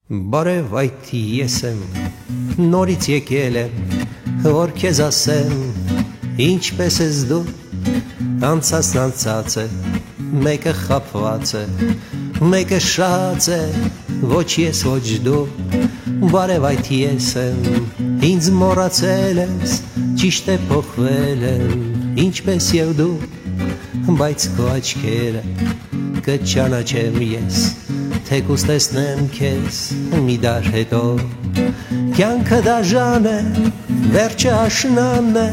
Բարև այդ ես եմ, նորից եկել եմ, որ քեզ ասեմ, ինչպես ես դու, անցածն անցած է, մեկը խաբված է, մեկը շահած է, ոչ ես ոչ դու, բարև այդ ես եմ, ինձ մոռացել ես, ճիշտ է փոխվել եմ, ինչպես և դու, բայց քո աչքերը կճանաչեմ ես, թեկուզ տեսնեմ քեզ մի դար հետո, կյանքը դաժան է, վերջը աշնան է,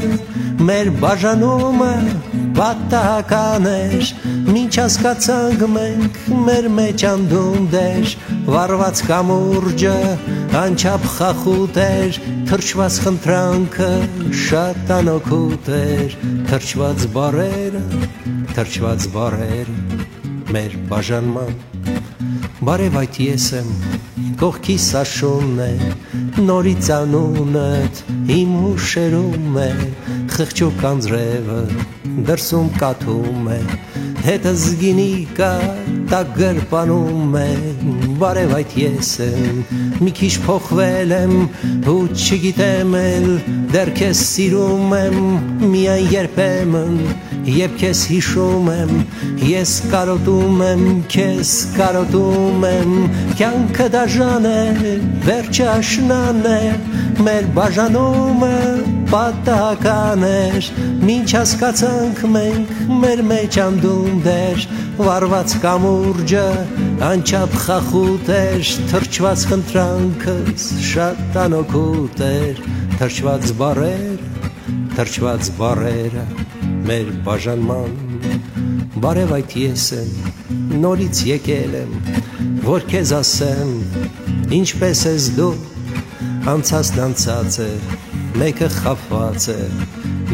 մեր բաժանումը պատահական էր, մինչ հասկացանք մենք մեր մեջ անդունդ էր, վառված կամուրջը անչափ խախուտ էր, թրջված խնդրանքը շատ անօգուտ էր, թրջված բառերը մեր բաժանման, բարև այդ ես եմ, կողքիս աշունն է, նորից անունդ իմ հուշերում է, խղճուկ անձրևը դրսում կաթում է, հետս գինի կա տակ գրպանում է, բարև այդ ես եմ, մի քիչ փոխվել եմ ու չգիտեմ էլ, դեռ քեզ սիրում եմ, միայն երբեմն, երբ քեզ հիշում եմ, ես կարոտում եմ, քեզ կարոտում եմ, կյանքը դաժան է, վերջը աշնան է, մեր բաժանումը պատահական էր, մինչ հասկացանք մենք մեր մեջ անդունդ էր, վառված կամուրջը անչափ խախուտ էր, թրջված խնդրանքս շատ անօգուտ էր, թրջված բառերը մեր բաժանման, բարև այդ ես եմ, նորից եկել եմ, որ քեզ ասեմ, ինչպես ես դու, անցածն անցած է, մեկը խաբված է,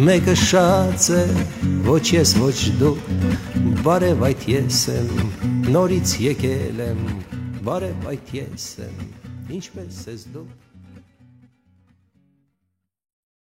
մեկը շահած է, ոչ ես ոչ դու, բարև այդ ես եմ, նորից եկել եմ, բարև այդ ես եմ, ինչպես ես դու